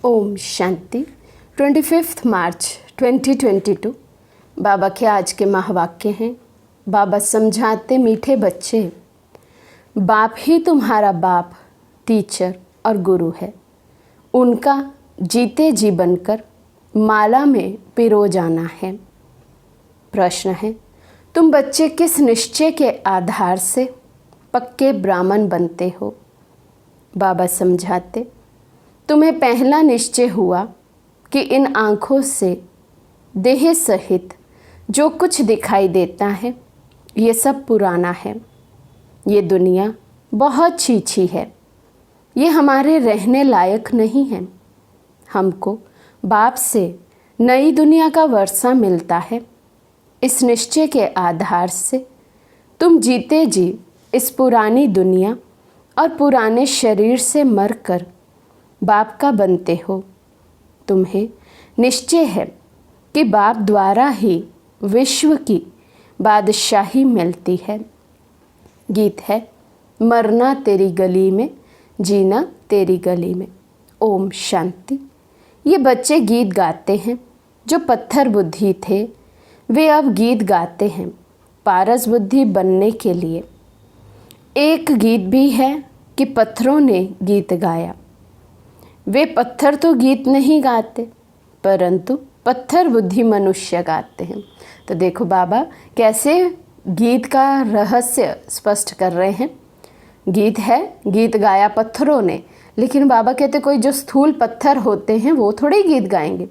ओम शांति। 25 मार्च 2022 बाबा के आज के महावाक्य हैं। बाबा समझाते मीठे बच्चे, बाप ही तुम्हारा बाप, टीचर और गुरु है। उनका जीते जी बनकर माला में पिरो जाना है। प्रश्न है, तुम बच्चे किस निश्चय के आधार से पक्के ब्राह्मण बनते हो? बाबा समझाते, तुम्हें पहला निश्चय हुआ कि इन आँखों से देह सहित जो कुछ दिखाई देता है ये सब पुराना है। ये दुनिया बहुत छीछी है, ये हमारे रहने लायक नहीं है। हमको बाप से नई दुनिया का वर्षा मिलता है। इस निश्चय के आधार से तुम जीते जी इस पुरानी दुनिया और पुराने शरीर से मरकर बाप का बनते हो। तुम्हें निश्चय है कि बाप द्वारा ही विश्व की बादशाही मिलती है। गीत है, मरना तेरी गली में, जीना तेरी गली में। ओम शांति। ये बच्चे गीत गाते हैं। जो पत्थर बुद्धि थे वे अब गीत गाते हैं पारस बुद्धि बनने के लिए। एक गीत भी है कि पत्थरों ने गीत गाया। वे पत्थर तो गीत नहीं गाते, परंतु पत्थर बुद्धि मनुष्य गाते हैं। तो देखो बाबा कैसे गीत का रहस्य स्पष्ट कर रहे हैं। गीत है, गीत गाया पत्थरों ने, लेकिन बाबा कहते कोई जो स्थूल पत्थर होते हैं वो थोड़े गीत गाएंगे,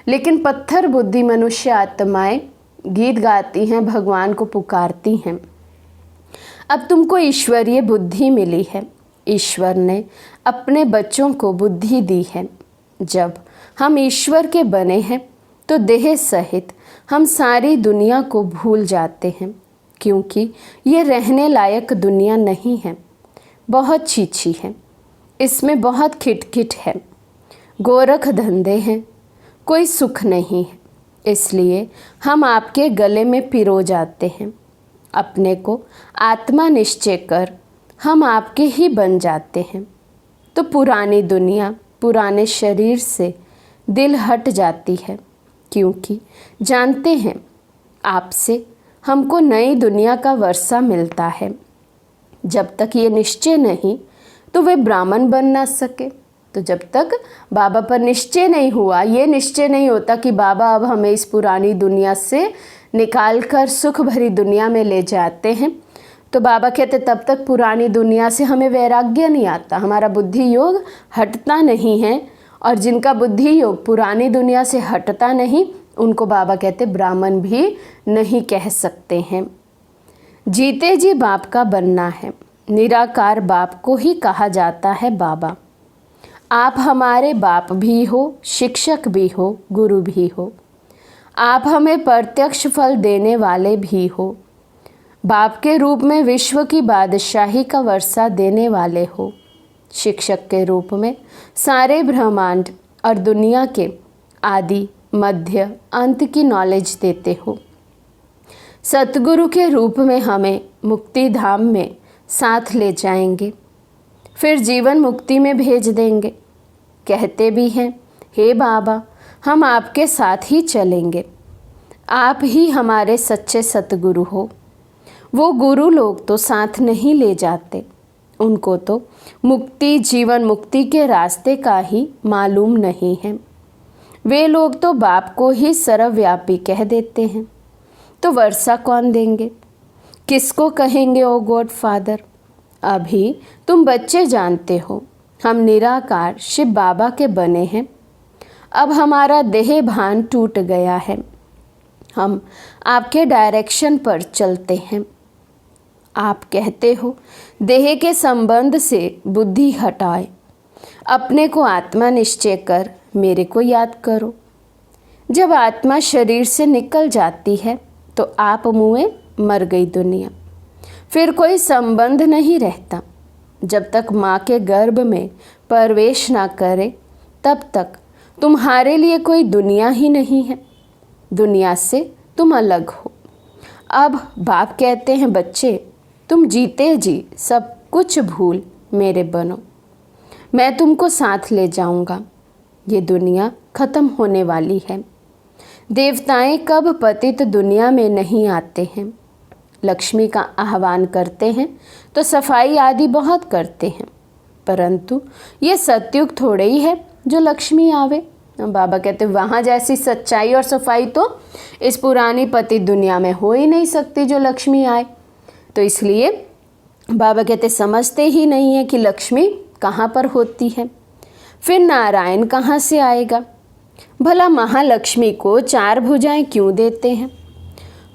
लेकिन पत्थर बुद्धि मनुष्य आत्माएं गीत गाती हैं, भगवान को पुकारती हैं। अब तुमको ईश्वरीय बुद्धि मिली है। ईश्वर ने अपने बच्चों को बुद्धि दी है। जब हम ईश्वर के बने हैं तो देह सहित हम सारी दुनिया को भूल जाते हैं, क्योंकि ये रहने लायक दुनिया नहीं है, बहुत छीछी है। इसमें बहुत खिटखिट है, गोरख धंधे हैं, कोई सुख नहीं है। इसलिए हम आपके गले में पिरो जाते हैं। अपने को आत्मा निश्चय कर हम आपके ही बन जाते हैं। तो पुरानी दुनिया, पुराने शरीर से दिल हट जाती है, क्योंकि जानते हैं आपसे हमको नई दुनिया का वर्षा मिलता है। जब तक ये निश्चय नहीं तो वे ब्राह्मण बन ना सके। तो जब तक बाबा पर निश्चय नहीं हुआ, ये निश्चय नहीं होता कि बाबा अब हमें इस पुरानी दुनिया से निकाल कर सुख भरी दुनिया में ले जाते हैं, तो बाबा कहते तब तक पुरानी दुनिया से हमें वैराग्य नहीं आता, हमारा बुद्धि योग हटता नहीं है। और जिनका बुद्धि योग पुरानी दुनिया से हटता नहीं, उनको बाबा कहते ब्राह्मण भी नहीं कह सकते हैं। जीते जी बाप का बनना है। निराकार बाप को ही कहा जाता है बाबा। आप हमारे बाप भी हो, शिक्षक भी हो, गुरु भी हो। आप हमें प्रत्यक्ष फल देने वाले भी हो। बाप के रूप में विश्व की बादशाही का वर्षा देने वाले हो। शिक्षक के रूप में सारे ब्रह्मांड और दुनिया के आदि मध्य अंत की नॉलेज देते हो। सतगुरु के रूप में हमें मुक्ति धाम में साथ ले जाएंगे, फिर जीवन मुक्ति में भेज देंगे। कहते भी हैं, हे बाबा हम आपके साथ ही चलेंगे, आप ही हमारे सच्चे सतगुरु हो। वो गुरु लोग तो साथ नहीं ले जाते, उनको तो मुक्ति, जीवन मुक्ति के रास्ते का ही मालूम नहीं है। वे लोग तो बाप को ही सर्वव्यापी कह देते हैं। तो वर्षा कौन देंगे? किसको कहेंगे ओ गॉड फादर? अभी तुम बच्चे जानते हो हम निराकार शिव बाबा के बने हैं। अब हमारा देह भान टूट गया है, हम आपके डायरेक्शन पर चलते हैं। आप कहते हो देह के संबंध से बुद्धि हटाए, अपने को आत्मा निश्चय कर मेरे को याद करो। जब आत्मा शरीर से निकल जाती है तो आप मुए मर गई दुनिया, फिर कोई संबंध नहीं रहता। जब तक माँ के गर्भ में प्रवेश ना करे तब तक तुम्हारे लिए कोई दुनिया ही नहीं है। दुनिया से तुम अलग हो। अब बाप कहते हैं बच्चे तुम जीते जी सब कुछ भूल मेरे बनो, मैं तुमको साथ ले जाऊंगा। ये दुनिया खत्म होने वाली है। देवताएं कब पतित दुनिया में नहीं आते हैं। लक्ष्मी का आह्वान करते हैं तो सफाई आदि बहुत करते हैं, परंतु ये सतयुग थोड़े ही है जो लक्ष्मी आवे। बाबा कहते वहाँ जैसी सच्चाई और सफाई तो इस पुरानी पतित दुनिया में हो ही नहीं सकती जो लक्ष्मी आए। तो इसलिए बाबा कहते समझते ही नहीं है कि लक्ष्मी कहाँ पर होती है, फिर नारायण कहाँ से आएगा। भला महालक्ष्मी को 4 भुजाएं क्यों देते हैं।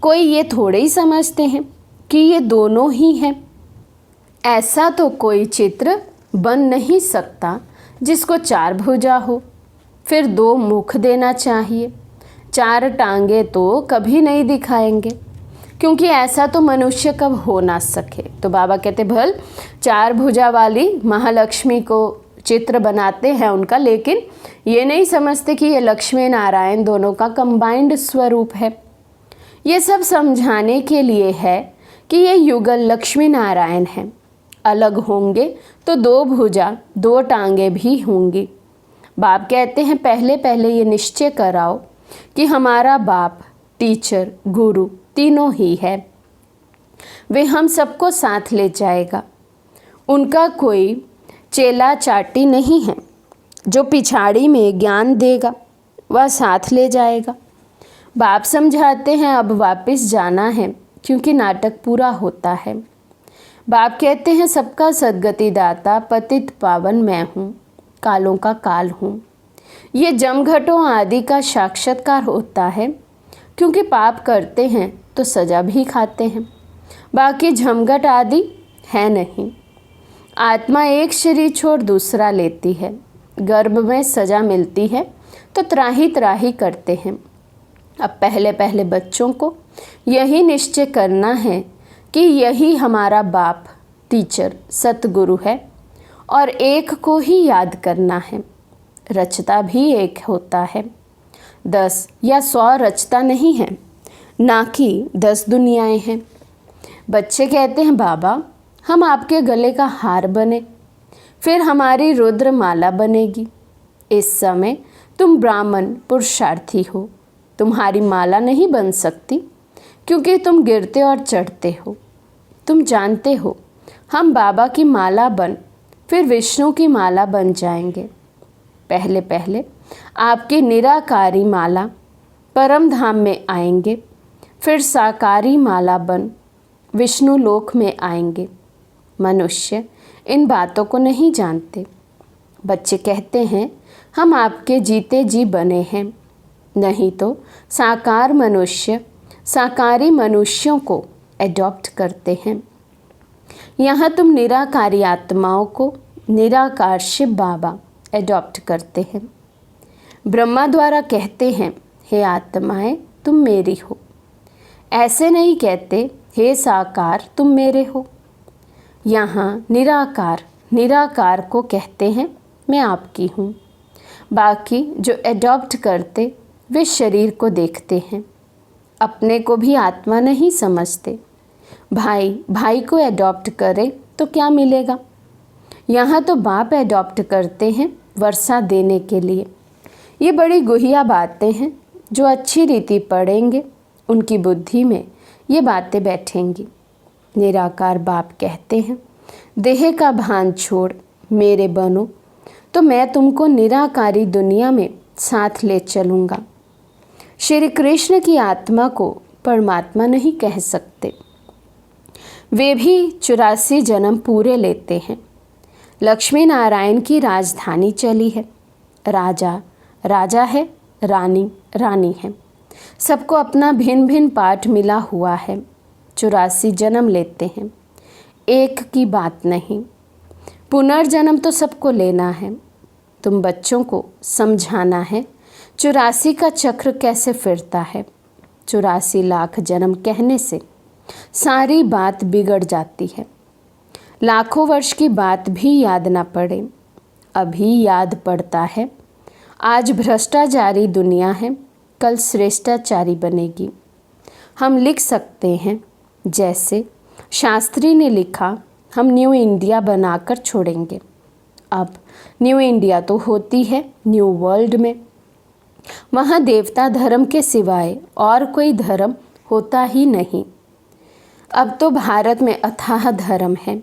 कोई ये थोड़े ही समझते हैं कि ये दोनों ही हैं। ऐसा तो कोई चित्र बन नहीं सकता जिसको 4 भुजा हो, फिर 2 मुख देना चाहिए। 4 टांगे तो कभी नहीं दिखाएंगे, क्योंकि ऐसा तो मनुष्य कब हो ना सके। तो बाबा कहते भल 4 भुजा वाली महालक्ष्मी को चित्र बनाते हैं उनका, लेकिन ये नहीं समझते कि ये लक्ष्मी नारायण दोनों का कंबाइंड स्वरूप है। ये सब समझाने के लिए है कि ये युगल लक्ष्मी नारायण हैं। अलग होंगे तो 2 भुजा 2 टांगे भी होंगी। बाप कहते हैं पहले पहले ये निश्चय कराओ कि हमारा बाप, टीचर, गुरु तीनों ही है। वे हम सबको साथ ले जाएगा। उनका कोई चेला चाटी नहीं है जो पिछाड़ी में ज्ञान देगा, वह साथ ले जाएगा। बाप समझाते हैं अब वापस जाना है, क्योंकि नाटक पूरा होता है। बाप कहते हैं सबका सद्गति दाता पतित पावन मैं हूँ, कालों का काल हूँ। ये जमघटों आदि का साक्षात्कार होता है, क्योंकि पाप करते हैं तो सजा भी खाते हैं। बाकी झमघट आदि है नहीं। आत्मा एक शरीर छोड़ दूसरा लेती है। गर्भ में सजा मिलती है तो त्राही त्राही करते हैं। अब पहले पहले बच्चों को यही निश्चय करना है कि यही हमारा बाप, टीचर, सतगुरु है और एक को ही याद करना है। रचता भी एक होता है, 10 या 100 रचता नहीं है, ना कि 10 दुनियाएं हैं। बच्चे कहते हैं बाबा हम आपके गले का हार बने, फिर हमारी रुद्र माला बनेगी। इस समय तुम ब्राह्मण पुरुषार्थी हो, तुम्हारी माला नहीं बन सकती, क्योंकि तुम गिरते और चढ़ते हो। तुम जानते हो हम बाबा की माला बन फिर विष्णु की माला बन जाएंगे। पहले पहले आपकी निराकारी माला परम धाम में आएंगे, फिर साकारी माला बन विष्णु लोक में आएंगे। मनुष्य इन बातों को नहीं जानते। बच्चे कहते हैं हम आपके जीते जी बने हैं, नहीं तो साकार मनुष्य साकारी मनुष्यों को एडॉप्ट करते हैं। यहाँ तुम निराकारी आत्माओं को निराकार शिव बाबा एडॉप्ट करते हैं। ब्रह्मा द्वारा कहते हैं हे आत्माएं तुम मेरी हो, ऐसे नहीं कहते हे साकार तुम मेरे हो। यहाँ निराकार निराकार को कहते हैं मैं आपकी हूँ। बाकी जो एडॉप्ट करते वे शरीर को देखते हैं, अपने को भी आत्मा नहीं समझते। भाई भाई को एडॉप्ट करे तो क्या मिलेगा। यहाँ तो बाप एडॉप्ट करते हैं वर्षा देने के लिए। ये बड़ी गुहिया बातें हैं, जो अच्छी रीति पढ़ेंगे उनकी बुद्धि में ये बातें बैठेंगी। निराकार बाप कहते हैं देह का भान छोड़ मेरे बनो तो मैं तुमको निराकारी दुनिया में साथ ले चलूँगा। श्री कृष्ण की आत्मा को परमात्मा नहीं कह सकते, वे भी 84 जन्म पूरे लेते हैं। लक्ष्मी नारायण की राजधानी चली है, राजा राजा है, रानी रानी है। सबको अपना भिन्न भिन्न पाठ मिला हुआ है। 84 जन्म लेते हैं, एक की बात नहीं। पुनर्जन्म तो सबको लेना है। तुम बच्चों को समझाना है 84 का चक्र कैसे फिरता है। 84 लाख जन्म कहने से सारी बात बिगड़ जाती है। लाखों वर्ष की बात भी याद ना पड़े, अभी याद पड़ता है। आज भ्रष्टाचारी दुनिया है, कल श्रेष्ठाचारी बनेगी। हम लिख सकते हैं जैसे शास्त्री ने लिखा, हम न्यू इंडिया बनाकर छोड़ेंगे। अब न्यू इंडिया तो होती है न्यू वर्ल्ड में। वहाँ देवता धर्म के सिवाय और कोई धर्म होता ही नहीं। अब तो भारत में अथाह धर्म है,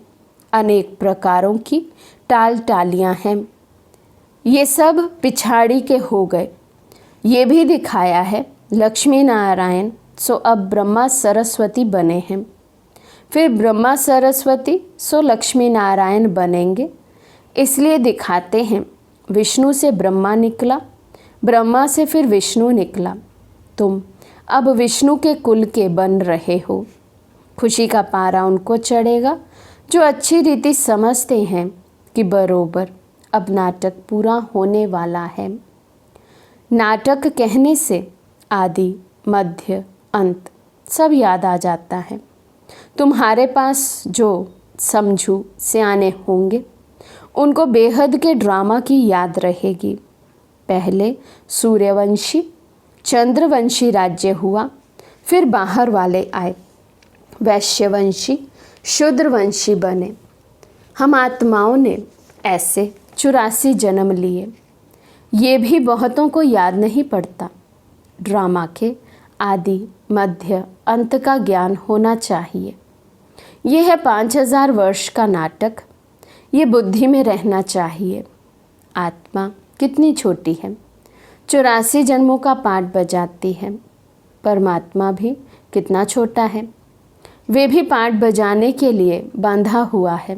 अनेक प्रकारों की टाल टालियाँ हैं। ये सब पिछाड़ी के हो गए। ये भी दिखाया है लक्ष्मी नारायण सो अब ब्रह्मा सरस्वती बने हैं, फिर ब्रह्मा सरस्वती सो लक्ष्मी नारायण बनेंगे। इसलिए दिखाते हैं विष्णु से ब्रह्मा निकला, ब्रह्मा से फिर विष्णु निकला। तुम अब विष्णु के कुल के बन रहे हो। खुशी का पारा उनको चढ़ेगा जो अच्छी रीति समझते हैं कि बरोबर अब नाटक पूरा होने वाला है। नाटक कहने से आदि मध्य अंत सब याद आ जाता है। तुम्हारे पास जो समझू सियाने होंगे उनको बेहद के ड्रामा की याद रहेगी। पहले सूर्यवंशी चंद्रवंशी राज्य हुआ, फिर बाहर वाले आए, वैश्यवंशी शूद्रवंशी बने। हम आत्माओं ने ऐसे 84 जन्म लिए। ये भी बहुतों को याद नहीं पड़ता। ड्रामा के आदि मध्य अंत का ज्ञान होना चाहिए। ये है 5000 वर्ष का नाटक। ये बुद्धि में रहना चाहिए। आत्मा कितनी छोटी है, 84 जन्मों का पाठ बजाती है। परमात्मा भी कितना छोटा है, वे भी पाठ बजाने के लिए बांधा हुआ है।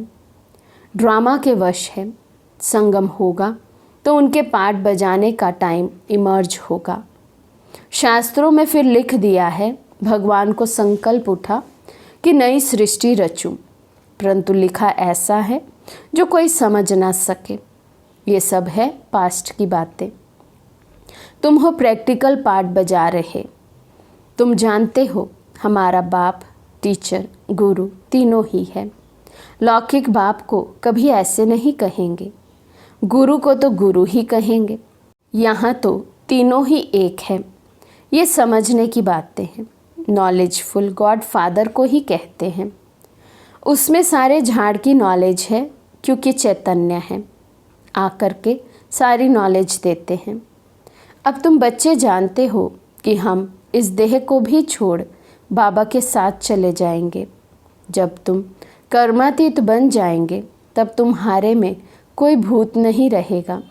ड्रामा के वश है। संगम होगा तो उनके पाठ बजाने का टाइम इमर्ज होगा। शास्त्रों में फिर लिख दिया है, भगवान को संकल्प उठा कि नई सृष्टि रचूं, परंतु लिखा ऐसा है जो कोई समझ ना सके। ये सब है पास्ट की बातें। तुम हो प्रैक्टिकल पार्ट बजा रहे। तुम जानते हो हमारा बाप, टीचर, गुरु तीनों ही है। लौकिक बाप को कभी ऐसे नहीं कहेंगे, गुरु को तो गुरु ही कहेंगे। यहाँ तो तीनों ही एक है। ये समझने की बातें हैं। नॉलेजफुल गॉड फादर को ही कहते हैं। उसमें सारे झाड़ की नॉलेज है क्योंकि चैतन्य है, आकर के सारी नॉलेज देते हैं। अब तुम बच्चे जानते हो कि हम इस देह को भी छोड़ बाबा के साथ चले जाएंगे। जब तुम कर्मातीत बन जाएंगे तब तुम्हारे में कोई भूत नहीं रहेगा।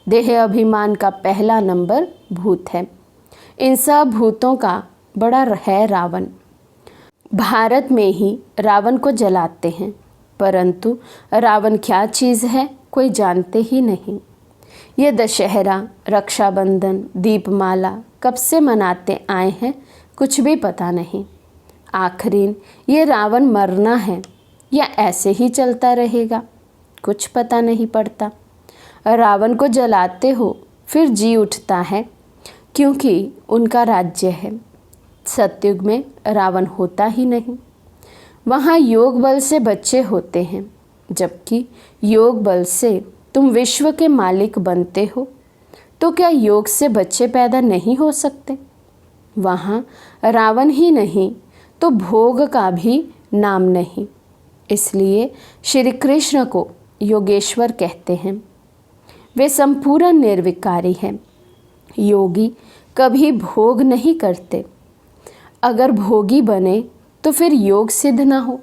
देह अभिमान का पहला नंबर भूत है। इन सब भूतों का बड़ा है रावण। भारत में ही रावण को जलाते हैं, परंतु रावण क्या चीज़ है कोई जानते ही नहीं। ये दशहरा, रक्षाबंधन, दीपमाला कब से मनाते आए हैं कुछ भी पता नहीं। आखिर ये रावण मरना है या ऐसे ही चलता रहेगा कुछ पता नहीं पड़ता। रावण को जलाते हो फिर जी उठता है क्योंकि उनका राज्य है। सतयुग में रावण होता ही नहीं। वहाँ योग बल से बच्चे होते हैं, जबकि योग बल से तुम विश्व के मालिक बनते हो। तो क्या योग से बच्चे पैदा नहीं हो सकते? वहाँ रावण ही नहीं तो भोग का भी नाम नहीं। इसलिए श्री कृष्ण को योगेश्वर कहते हैं। वे संपूर्ण निर्विकारी हैं। योगी कभी भोग नहीं करते। अगर भोगी बने तो फिर योग सिद्ध ना हो।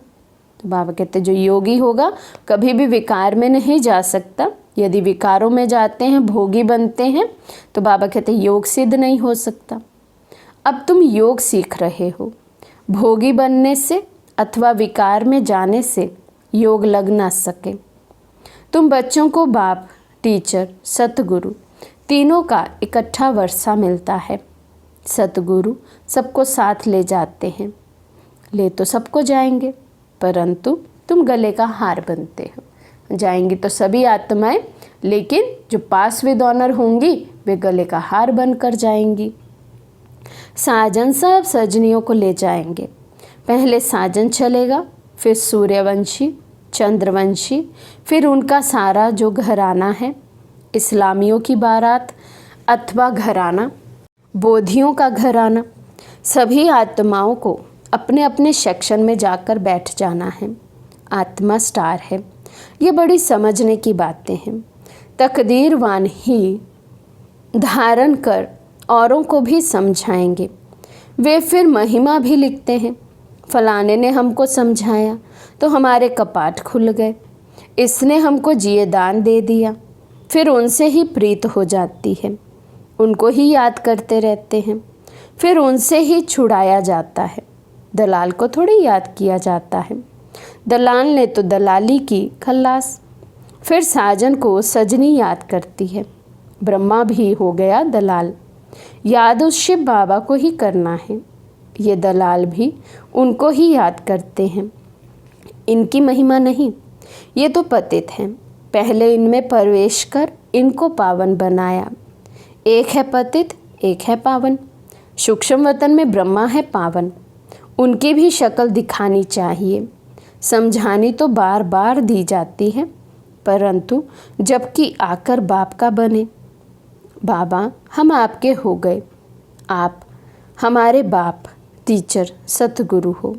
तो बाबा कहते जो योगी होगा कभी भी विकार में नहीं जा सकता। यदि विकारों में जाते हैं, भोगी बनते हैं, तो बाबा कहते योग सिद्ध नहीं हो सकता। अब तुम योग सीख रहे हो। भोगी बनने से अथवा विकार में जाने से योग लग ना सके। तुम बच्चों को बाप, टीचर, सतगुरु तीनों का इकट्ठा वर्षा मिलता है। सतगुरु सबको साथ ले जाते हैं। ले तो सबको जाएंगे, परंतु तुम गले का हार बनते हो। जाएंगी तो सभी आत्माएं, लेकिन जो पास विद ऑनर होंगी वे गले का हार बनकर जाएंगी। साजन सब सजनियों को ले जाएंगे। पहले साजन चलेगा, फिर सूर्यवंशी, चंद्रवंशी, फिर उनका सारा जो घराना है, इस्लामियों की बारात अथवा घराना, बोधियों का घराना, सभी आत्माओं को अपने अपने सेक्शन में जाकर बैठ जाना है। आत्मा स्टार है, ये बड़ी समझने की बातें हैं। तकदीरवान ही धारण कर औरों को भी समझाएंगे। वे फिर महिमा भी लिखते हैं। फलाने ने हमको समझाया तो हमारे कपाट खुल गए, इसने हमको जिए दान दे दिया। फिर उनसे ही प्रीत हो जाती है, उनको ही याद करते रहते हैं। फिर उनसे ही छुड़ाया जाता है, दलाल को थोड़ी याद किया जाता है। दलाल ने तो दलाली की, खल्लास। फिर साजन को सजनी याद करती है। ब्रह्मा भी हो गया दलाल, याद उस शिव बाबा को ही करना है। ये दलाल भी उनको ही याद करते हैं, इनकी महिमा नहीं। ये तो पतित हैं, पहले इनमें प्रवेश कर इनको पावन बनाया। एक है पतित, एक है पावन। सूक्ष्म वतन में ब्रह्मा है पावन, उनकी भी शक्ल दिखानी चाहिए। समझानी तो बार बार दी जाती है, परंतु जबकि आकर बाप का बने। बाबा हम आपके हो गए, आप हमारे बाप, टीचर, सतगुरु हो।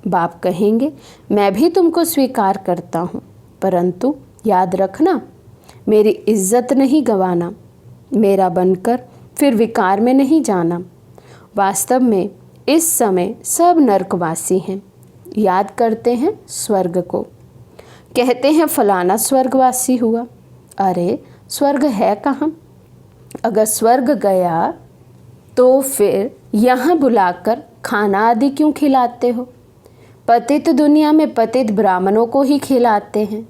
बाप कहेंगे मैं भी तुमको स्वीकार करता हूँ, परंतु याद रखना मेरी इज्जत नहीं गंवाना, मेरा बनकर फिर विकार में नहीं जाना। वास्तव में इस समय सब नरकवासी हैं, याद करते हैं स्वर्ग को। कहते हैं फलाना स्वर्गवासी हुआ। अरे स्वर्ग है कहाँ? अगर स्वर्ग गया तो फिर यहाँ बुलाकर खाना आदि क्यों खिलाते हो? पतित दुनिया में पतित ब्राह्मणों को ही खिलाते हैं,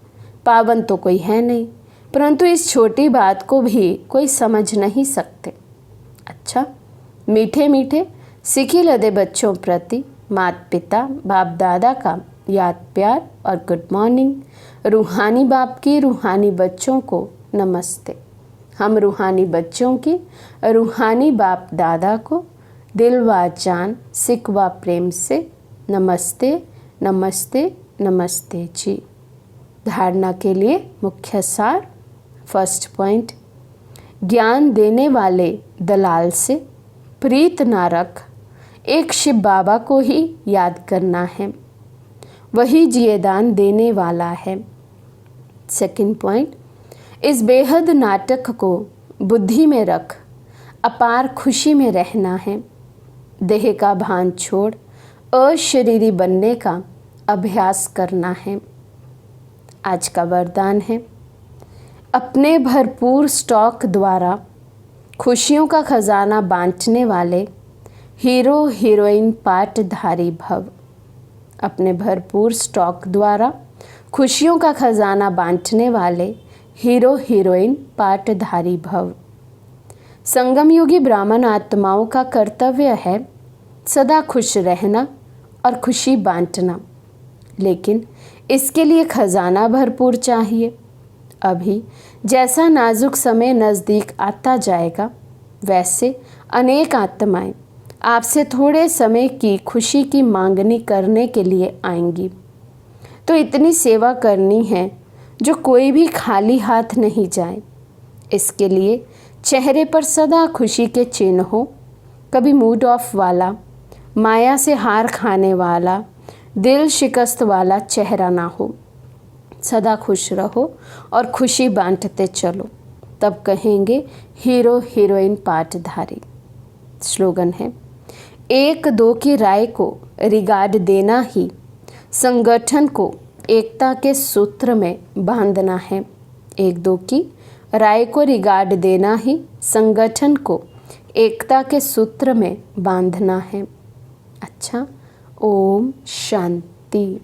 पावन तो कोई है नहीं। परंतु इस छोटी बात को भी कोई समझ नहीं सकते। अच्छा, मीठे मीठे सिखी लदे बच्चों प्रति माता पिता बाप दादा का याद प्यार और गुड मॉर्निंग। रूहानी बाप की रूहानी बच्चों को नमस्ते। हम रूहानी बच्चों की रूहानी बाप दादा को दिल व जान सिक व प्रेम से नमस्ते नमस्ते नमस्ते जी। धारणा के लिए मुख्य सार। फर्स्ट पॉइंट, ज्ञान देने वाले दलाल से प्रीत ना रख, एक शिव बाबा को ही याद करना है, वही जिएदान देने वाला है। सेकंड पॉइंट, इस बेहद नाटक को बुद्धि में रख, अपार खुशी में रहना है। देह का भान छोड़ अशरीरी बनने का अभ्यास करना है। आज का वरदान है, अपने भरपूर स्टॉक द्वारा खुशियों का खजाना बांटने वाले हीरो हीरोइन पाटधारी भव। अपने भरपूर स्टॉक द्वारा खुशियों का खजाना बांटने वाले हीरो हीरोइन पाटधारी भव। संगम युगी ब्राह्मण आत्माओं का कर्तव्य है सदा खुश रहना और खुशी बांटना, लेकिन इसके लिए खजाना भरपूर चाहिए। अभी जैसा नाजुक समय नज़दीक आता जाएगा, वैसे अनेक आत्माएं आपसे थोड़े समय की खुशी की मांगनी करने के लिए आएंगी। तो इतनी सेवा करनी है जो कोई भी खाली हाथ नहीं जाए। इसके लिए चेहरे पर सदा खुशी के चिन्ह हो, कभी मूड ऑफ वाला, माया से हार खाने वाला, दिल शिकस्त वाला चेहरा ना हो। सदा खुश रहो और खुशी बांटते चलो, तब कहेंगे हीरो हीरोइन पाटधारी। स्लोगन है, एक दो की राय को रिगार्ड देना ही संगठन को एकता के सूत्र में बांधना है। एक दो की राय को रिगार्ड देना ही संगठन को एकता के सूत्र में बांधना है। अच्छा, ओम शांति।